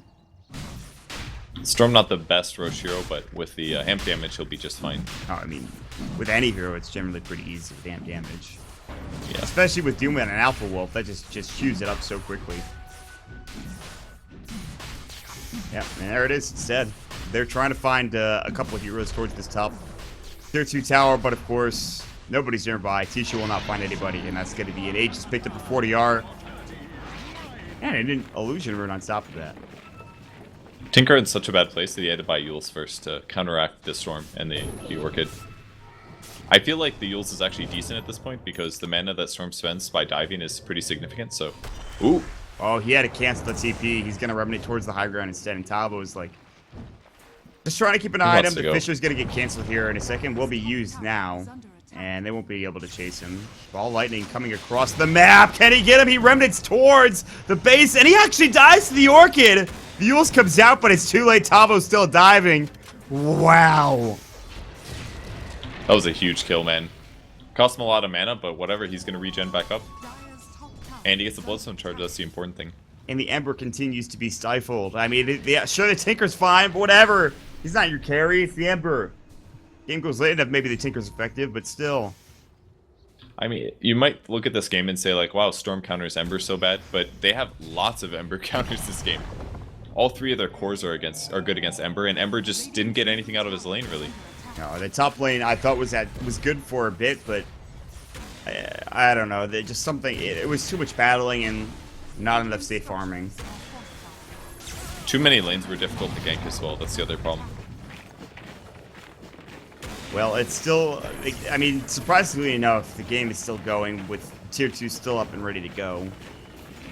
Storm not the best Roche hero, but with the amp damage, he'll be just fine. Oh, I mean, with any hero, it's generally pretty easy with amp damage. Yeah. Especially with Doom and an Alpha Wolf, that just chews it up so quickly. Yeah, and there it is. It's dead. They're trying to find a couple of heroes towards this top tier 2 tower, but of course, nobody's nearby. TShow will not find anybody, and that's going to be an Aegis picked up a 40R. And an Illusion Rune on top of that. Tinker in such a bad place that he had to buy Yules first to counteract the Storm and the Orchid. I feel like the Yules is actually decent at this point because the mana that Storm spends by diving is pretty significant, so... Ooh! Oh, he had to cancel the TP. He's going to remnant towards the high ground instead, and Tabo is like... Just trying to keep an eye on him. The Fisher's going to get canceled here in a second. Will be used now, and they won't be able to chase him. Ball Lightning coming across the map. Can he get him? He remnants towards the base, and he actually dies to the Orchid! The Yules comes out, but it's too late. Tabo's still diving. Wow. That was a huge kill, man. Costs him a lot of mana, but whatever, he's going to regen back up. And he gets the Bloodstone charge, that's the important thing. And the Ember continues to be stifled. I mean, yeah, sure, the Tinker's fine, but whatever. He's not your carry, it's the Ember. Game goes late enough, maybe the Tinker's effective, but still. I mean, you might look at this game and say like, wow, Storm counters Ember so bad, but they have lots of Ember counters this game. All 3 of their cores are good against Ember, and Ember just didn't get anything out of his lane, really. No, the top lane I thought was good for a bit, but I don't know. They just something. It was too much battling and not enough safe farming. Too many lanes were difficult to gank as well. That's the other problem. Well, it's still. I mean, surprisingly enough, the game is still going with tier 2 still up and ready to go.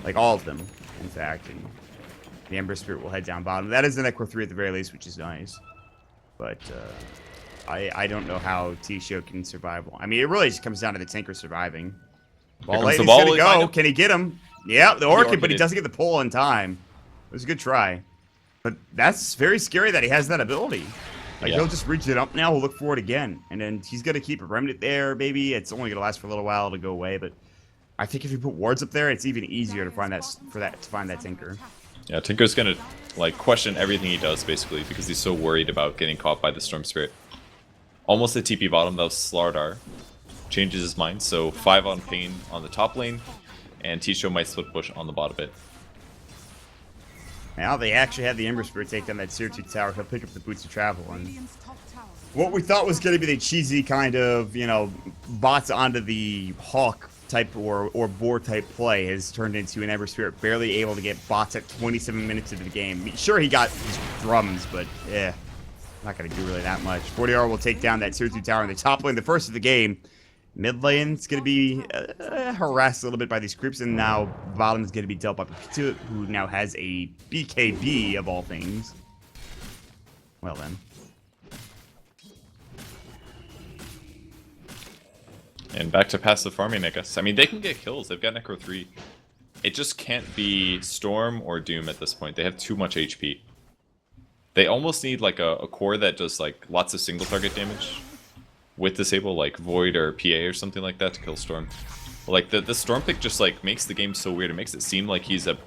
Like all of them, in fact. And the Ember Spirit will head down bottom. That is an Necro 3 at the very least, which is nice. But I don't know how TShow can survive. I mean, it really just comes down to the Tinker surviving. Ball late, he's gonna go. Can he get him? Yeah, the Orchid, but he doesn't get the pull in time. It was a good try. But that's very scary that he has that ability. Like, he'll just reach it up now, he'll look for it again. And then he's gonna keep a Remnant there, maybe. It's only gonna last for a little while to go away, but I think if you put wards up there, it's even easier to find that Tinker. Yeah, Tinker's gonna like question everything he does basically because he's so worried about getting caught by the Storm Spirit. Almost a TP bottom, that was Slardar. Changes his mind, so 5 on paiN on the top lane, and TShow might split push on the bottom bit. Now they actually had the Ember Spirit take down that tier 2 tower. He'll pick up the Boots of Travel. And what we thought was going to be the cheesy kind of, you know, bots onto the Hawk type or boar type play has turned into an Ember Spirit barely able to get bots at 27 minutes into the game. Sure, he got his drums, but not going to do really that much. 40R will take down that tier 2 tower in the top lane, the first of the game. Mid lane's going to be harassed a little bit by these creeps, and now bottom is going to be dealt by Pizza, who now has a BKB of all things. Well then. And back to passive farming, I guess. I mean, they can get kills. They've got Necro 3. It just can't be Storm or Doom at this point. They have too much HP. They almost need like a core that does like lots of single target damage with disable, like Void or PA or something like that to kill Storm. Like the Storm pick just like makes the game so weird. It makes it seem like he's an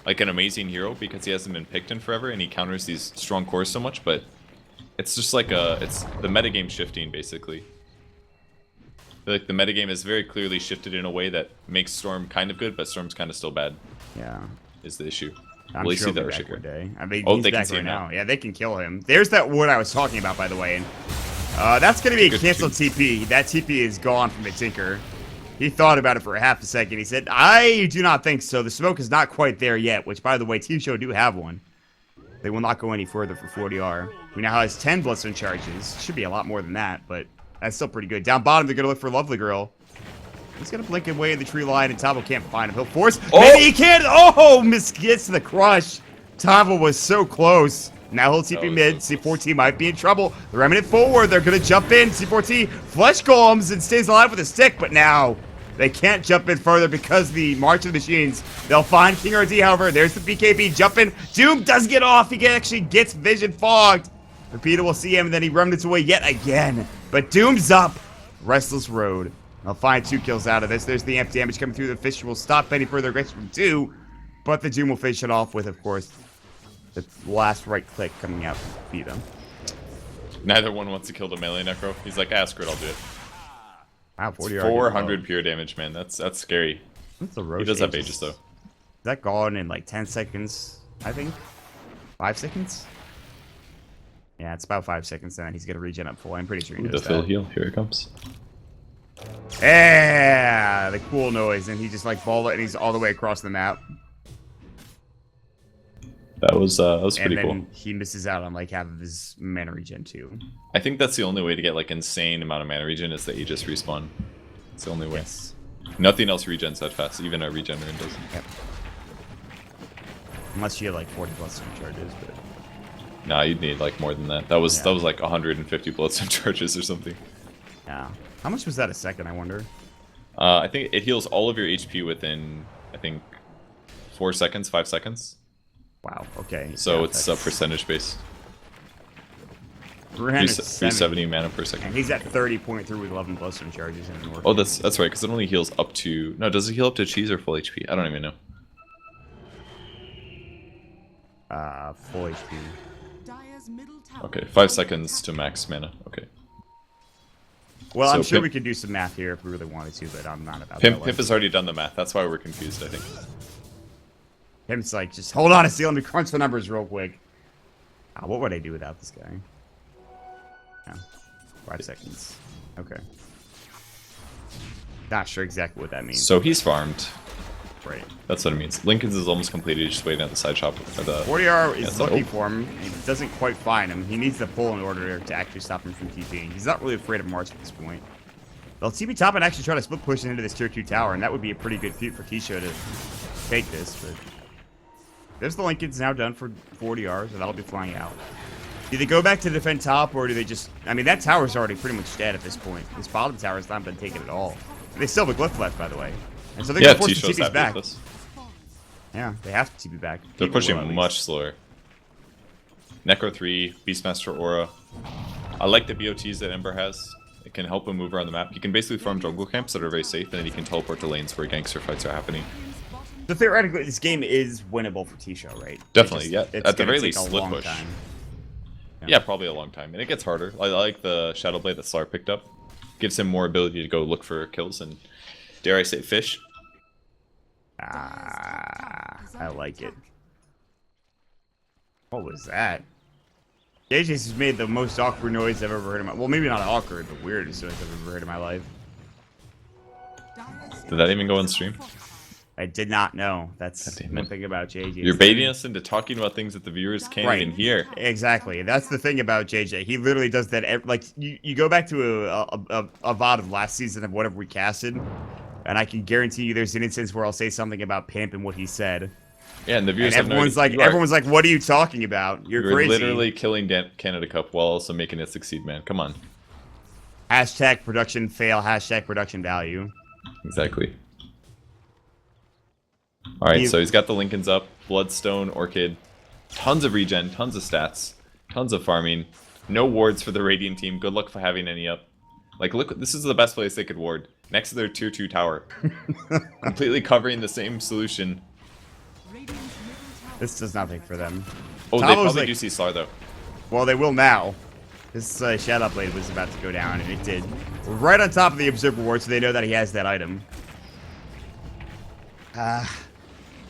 amazing hero because he hasn't been picked in forever and he counters these strong cores so much, but it's just like it's the metagame shifting basically. I feel like the metagame is very clearly shifted in a way that makes Storm kind of good, but Storm's kind of still bad. Yeah. Is the issue. I'm Will sure see he'll that be back one day. I mean, oh, he's they can back see right him now. now. Yeah, they can kill him. There's that ward I was talking about, by the way. And, that's going to be a canceled TP. That TP is gone from the Tinker. He thought about it for a half a second. He said, I do not think so. The smoke is not quite there yet, which, by the way, TShow do have one. They will not go any further for 40R. Who now has 10 Bloodstone charges. Should be a lot more than that, but that's still pretty good. Down bottom, they're going to look for Lovely Girl. He's going to blink away in the tree line, and Tavo can't find him. He'll force. Oh! Maybe he can. Oh, gets the crush. Tavo was so close. Now he'll TP mid. C4T might be in trouble. The Remnant forward. They're going to jump in. C4T flesh golems and stays alive with a stick, but now they can't jump in further because the March of the Machines. They'll find King RD, however. There's the BKB jumping. Doom does get off. He actually gets vision fogged. Repeater will see him, and then he remnants away yet again. But Doom's up. Restless Road. They'll find 2 kills out of this. There's the amp damage coming through. The fish will stop any further aggression from 2. But the Doom will finish it off with, of course, the last right click coming out to beat him. Neither one wants to kill the melee Necro. He's like, screw it, I'll do it. Wow, 40 400 pure damage, man. That's scary. What's the He does have Aegis, though. Is that gone in like 10 seconds, I think? 5 seconds? Yeah, it's about 5 seconds, and then he's going to regen up full. I'm pretty sure he knows The that. fill heal, here it comes. Yeah, the cool noise, and he just like balled it, and he's all the way across the map. That was pretty and cool. then he misses out on like half of his mana regen too. I think that's the only way to get like insane amount of mana regen is the Aegis respawn. It's the only way. Yes. Nothing else regens that fast, even a regenerant doesn't. Yep. Unless you have like 40 bloodstone charges, but Nah, you'd need like more than that. That was like 150 bloodstone charges or something. yeah. How much was that a second, I wonder? I think it heals all of your HP within, I think, 4 seconds, 5 seconds. Wow, okay. So yeah, it's a percentage base. 370 mana per second. And he's at 30.3 with 11 Bloodstone charges and more. Oh, that's right, because it only heals up to... No, does it heal up to cheese or full HP? I don't even know. Full HP. Okay, 5 seconds to max mana. Okay. Well, So I'm sure Pimp- we could do some math here if we really wanted to, but I'm not about Pimp that. has already done the math. That's why we're confused, I think. Pimp's like, just hold on a second, let me crunch the numbers real quick. What would I do without this guy? No. 5 seconds. Okay. Not sure exactly what that means. So he's farmed. Right. That's what it means. Lincoln's is almost completed. He's just waiting at the side shop. Or the 40R is it's looking like, for him. He doesn't quite find him. He needs the pull in order to actually stop him from TPing. He's not really afraid of March at this point. They'll TP top and actually try to split push into this tier 2 tower, and that would be a pretty good feat for TShow to take this. But there's the Lincoln's now done for 40R, so that'll be flying out. Do they go back to defend top, or do they just... I mean, that tower's already pretty much dead at this point. This bottom tower's not been taken at all. And they still have a glyph left, by the way. And so they're going to force the TPs back. Yeah, they have to TP back. They're pushing much slower. Necro 3, Beastmaster Aura. I like the BOTs that Ember has. It can help him move around the map. You can basically farm jungle camps that are very safe, and then you can teleport to lanes where gangster fights are happening. So theoretically, this game is winnable for TShow, right? Definitely, yeah. It's At the very take least, a split long push. time. Yeah, probably a long time. And it gets harder. I like the Shadow Blade that Slar picked up. Gives him more ability to go look for kills and, dare I say, fish. I like it. What was that? JJ's has made the most awkward noise I've ever heard in my... Well, maybe not awkward, but weirdest noise I've ever heard in my life. Did that even go on stream? I did not know. That's God damn one it. thing about JJ. You're baiting us into talking about things that the viewers can't even hear. Exactly. That's the thing about JJ. He literally does that. Like, you go back to a VOD of last season of whatever we casted, and I can guarantee you there's an instance where I'll say something about Pimp and what he said. Yeah, and the viewers And everyone's like, what are you talking about? You're crazy. literally killing Canada Cup while also making it succeed, man. Come on. Hashtag production fail, hashtag production value. Exactly. Alright, so he's got the Lincolns up. Bloodstone, Orchid. Tons of regen, tons of stats. Tons of farming. No wards for the Radiant team. Good luck for having any up. Like, look, this is the best place they could ward. Next to their tier 2 tower. Completely covering the same solution. This does nothing for them. Oh, they Tavo's probably like- do see Slar, though. Well, they will now. This Shadow Blade was about to go down, and it did. Right on top of the Observer Ward, so they know that he has that item.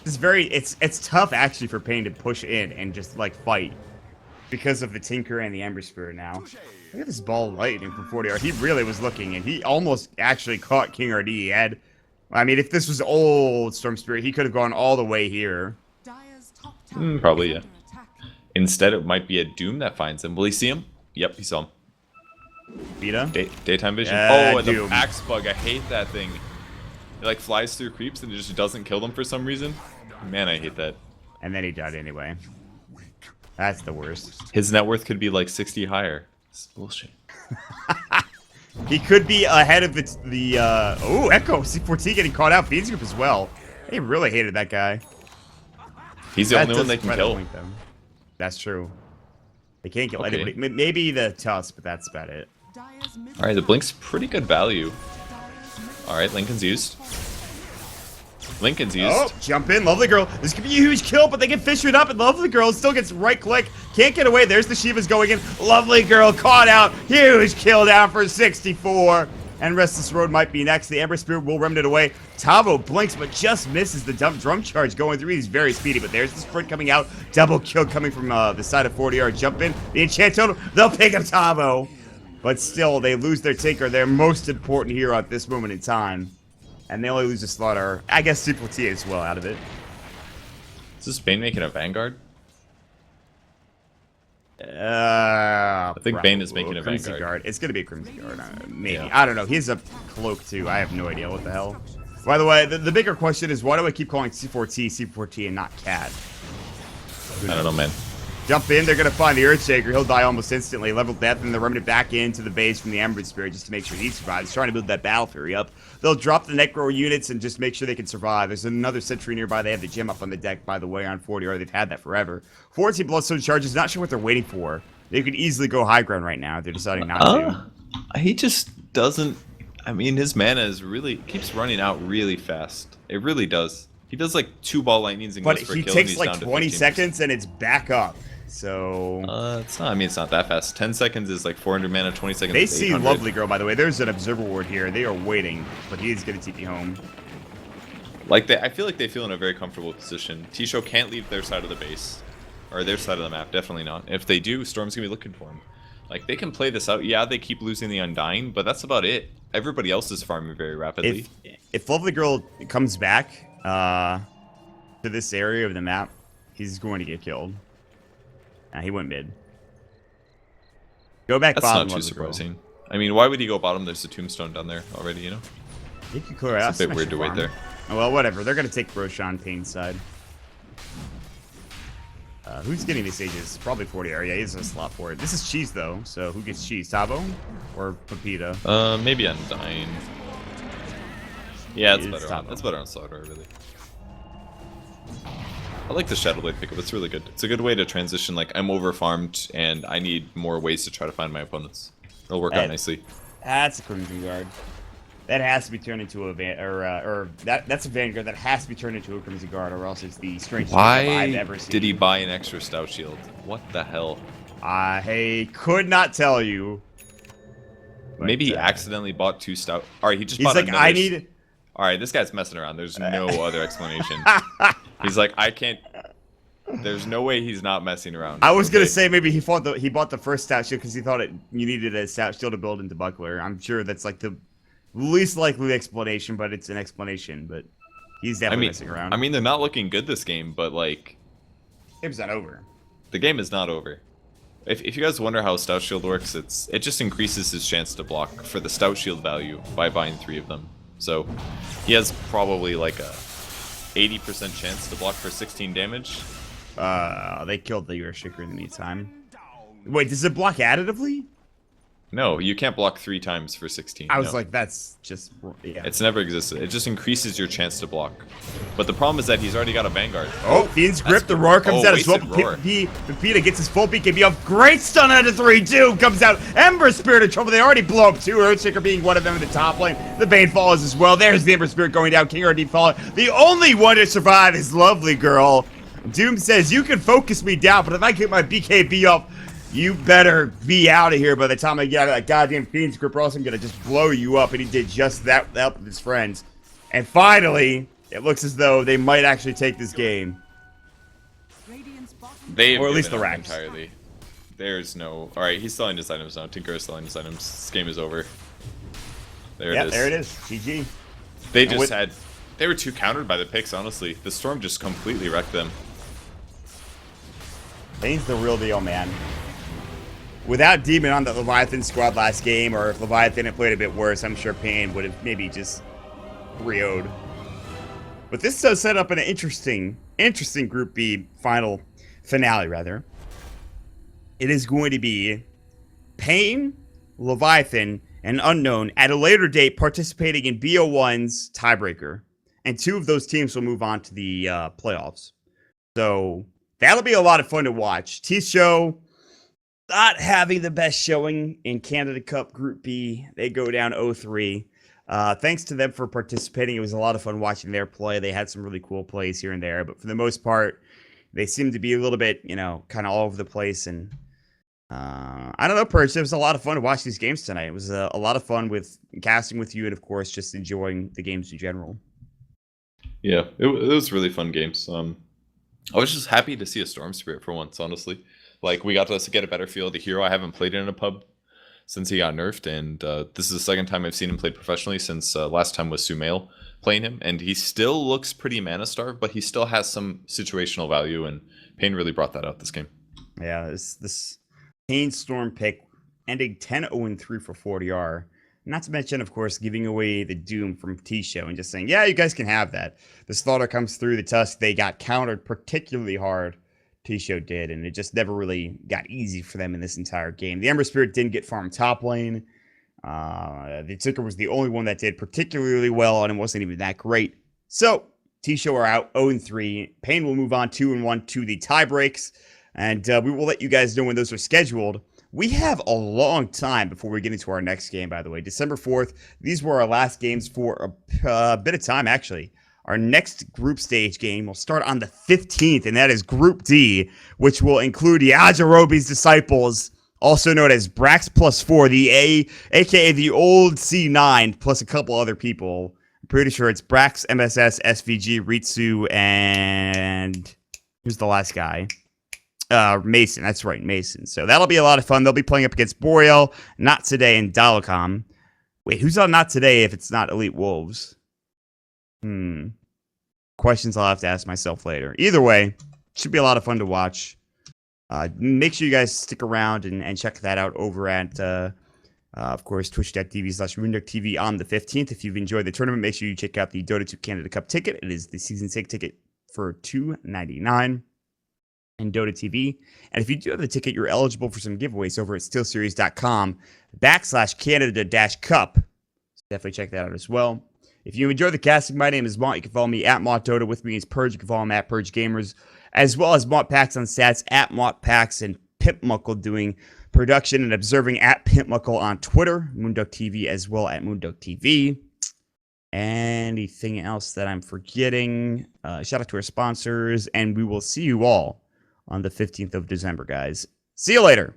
It's tough, actually, for paiN to push in and just, like, fight. Because of the Tinker and the Ember Spirit now. Look at this ball of lightning from 40R. He really was looking, and he almost actually caught King RD. He had... I mean, if this was old Storm Spirit, he could have gone all the way here. Probably, yeah. Instead, it might be a Doom that finds him. Will he see him? Yep, he saw him. Vita? Daytime vision. Yeah, Oh, and Doom. the axe bug. I hate that thing. It like flies through creeps and it just doesn't kill them for some reason. Man, I hate that. And then he died anyway. That's the worst. His net worth could be like 60 higher. It's bullshit. He could be ahead of the oh, Echo C4T getting caught out. paiN's group as well. They really hated that guy. He's the That only one does they can quite kill. annoy them. That's true. They can't kill Okay. anybody. Maybe the Tusk, but that's about it. Alright, the Blink's pretty good value. Alright, Lincoln's used. Lincoln's used. Oh, jump in, Lovely Girl. This could be a huge kill, but they can fish it up, and Lovely Girl still gets right click. Can't get away. There's the Shivas going in. Lovely Girl caught out. Huge kill down for 64. And Restless Road might be next. The Ember Spirit will remnant it away. Tavo blinks, but just misses the drum charge going through. He's very speedy, but there's the sprint coming out. Double kill coming from the side of 40R. Jump in. The enchant totem. They'll pick up Tavo. But still, they lose their Tinker. Their most important hero at this moment in time. And they only lose a Slaughter. I guess Super T as well out of it. Is this paiN making a Vanguard? I think paiN is making a Crimson Vanguard. Guard. It's gonna be a Crimson Guard, maybe. Yeah. I don't know. He has a cloak too. I have no idea what the hell. By the way, the bigger question is why do I keep calling C4T and not Cat? I don't know, man. Jump in. They're gonna find the Earthshaker. He'll die almost instantly. Level death, and they're running it back into the base from the Ember Spirit just to make sure he survives. Trying to build that Battle Fury up. They'll drop the Necro units and just make sure they can survive. There's another sentry nearby. They have the gem up on the deck, by the way, on 40R. They've had that forever. 14 Bloodstone charges. Not sure what they're waiting for. They could easily go high ground right now. They're deciding not to. He just doesn't. I mean, his mana is really keeps running out really fast. It really does. He does like 2 ball lightnings and But goes for a he kill. And takes he's like down to 20 15%. seconds and it's back up. So It's not. I mean, it's not that fast. 10 seconds is like 400 mana. 20 seconds. they is see 800. Lovely Girl, by the way. There's an observer ward here. They are waiting, but he is going to TP home. Like I feel like they feel in a very comfortable position. TShow can't leave their side of the base, or their side of the map. Definitely not. If they do, Storm's gonna be looking for him. Like they can play this out. Yeah, they keep losing the Undying, but that's about it. Everybody else is farming very rapidly. If Lovely Girl comes back to this area of the map, he's going to get killed. Nah, he went mid. Go back That's bottom. not too Lovely Girl. surprising. I mean, why would he go bottom? There's a tombstone down there already, you know? He could clear out. It's a bit weird to wait there. Oh, well, whatever. They're going to take Roshan paiN's side. Who's getting these ages? Probably 40 area. He has a slot for it. This is cheese, though. So who gets cheese? Tabo or Pepita? Maybe Undying. Yeah, it's better. Tabo. That's better on Slaughter, really. I like the Shadowblade pickup. It's really good. It's a good way to transition. Like, I'm over-farmed, and I need more ways to try to find my opponents. It'll work out nicely. That's a Crimson Guard. That has to be turned into a that's a Vanguard that has to be turned into a Crimson Guard, or else it's the strangest thing I've ever Why seen. did he buy an extra Stout Shield? What the hell? I could not tell you. But, Maybe he accidentally bought 2 Stout. Alright, he just He's bought like, another. I need. Alright, this guy's messing around. There's no other explanation. He's like, I can't. There's no way he's not messing around. I was gonna Okay. say maybe he bought the first Stout Shield because he thought you needed a Stout Shield to build into Buckler. I'm sure that's like the least likely explanation, but it's an explanation. But he's definitely messing around. I mean, they're not looking good this game, but like, game's not over. the game is not over. If you guys wonder how Stout Shield works, it just increases his chance to block for the Stout Shield value by buying 3 of them. So he has probably like a 80% chance to block for 16 damage. They killed the Earthshaker in the meantime. Wait, does it block additively? No, you can't block 3 times for 16. I was no. like, that's just yeah. It's never existed. It just increases your chance to block. But the problem is that he's already got a Vanguard. Oh, Fiend's Grip, the roar comes out as well. wasted roar. Pepita gets his full BKB off. Great stun out of 3-2 comes out. Ember Spirit in trouble. They already blow up 2. Earthshaker being one of them in the top lane. The Bane falls as well. There's the Ember Spirit going down. King RD falling. The only one to survive is Lovely Girl. Doom says, you can focus me down, but if I get my BKB off, you better be out of here by the time I get out of that goddamn Fiend's Grip, or else I'm going to just blow you up. And he did just that to help his friends. And finally, it looks as though they might actually take this game. They've Or at least given the up Rax. entirely. There's no. Alright, he's selling his items now. Tinker is selling his items. This game is over. There it is. There it is. GG. They And just with- had. They were too countered by the picks, honestly. The Storm just completely wrecked them. paiN's the real deal, man. Without Demon on the Leviathan squad last game, or if Leviathan had played a bit worse, I'm sure paiN would have maybe just reoed. But this does set up an interesting Group B finale, rather. It is going to be paiN, Leviathan, and Unknown at a later date participating in BO1's tiebreaker. And 2 of those teams will move on to the playoffs. So that'll be a lot of fun to watch. TShow not having the best showing in CanadaCup Group B. They go down 0-3. Thanks to them for participating. It was a lot of fun watching their play. They had some really cool plays here and there, but for the most part, they seemed to be a little bit, kind of all over the place. And I don't know, Purge. It was a lot of fun to watch these games tonight. It was a lot of fun with casting with you, and of course, just enjoying the games in general. Yeah, it was really fun games. I was just happy to see a Storm Spirit for once, honestly. Like, we got to get a better feel of the hero. I haven't played in a pub since he got nerfed, and this is the second time I've seen him played professionally since last time was Sumail playing him, and he still looks pretty mana starved, but he still has some situational value, and paiN really brought that out this game. Yeah, this paiN Storm pick ending 10-0-3 for 40R. Not to mention, of course, giving away the Doom from TShow and just saying, yeah, you guys can have that. The Slaughter comes through the Tusk. They got countered particularly hard. TShow did, and it just never really got easy for them in this entire game. The Ember Spirit didn't get farmed top lane. The Tinker was the only one that did particularly well, and it wasn't even that great. So, TShow are out 0-3. paiN will move on 2-1 to the tie breaks. And we will let you guys know when those are scheduled. We have a long time before we get into our next game, by the way. December 4th. These were our last games for a bit of time, actually. Our next group stage game will start on the 15th, and that is Group D, which will include Yajirobe's Disciples, also known as Brax plus 4, aka the old C9, plus a couple other people. I'm pretty sure it's Brax, MSS, SVG, Ritsu, and who's the last guy? Mason. That's right, Mason. So that'll be a lot of fun. They'll be playing up against Boreal, Not Today, and Dalacom. Wait, who's on Not Today if it's not Elite Wolves? Questions I'll have to ask myself later. Either way, should be a lot of fun to watch. Make sure you guys stick around and check that out over at, of course, twitch.tv/moonducktv on the 15th. If you've enjoyed the tournament, make sure you check out the Dota 2 Canada Cup ticket. It is the season 6 ticket for $2.99 in Dota TV. And if you do have the ticket, you're eligible for some giveaways over at steelseries.com/Canada-Cup. So definitely check that out as well. If you enjoy the casting, my name is Maut. You can follow me at Maut Dota. With me is Purge. You can follow him at Purge Gamers, as well as Maut Packs on stats at Maut Packs, and Pimp Muckle doing production and observing at Pimp Muckle on Twitter, moonducktv as well at moonducktv. Anything else that I'm forgetting? Shout out to our sponsors, and we will see you all on the 15th of December, guys. See you later.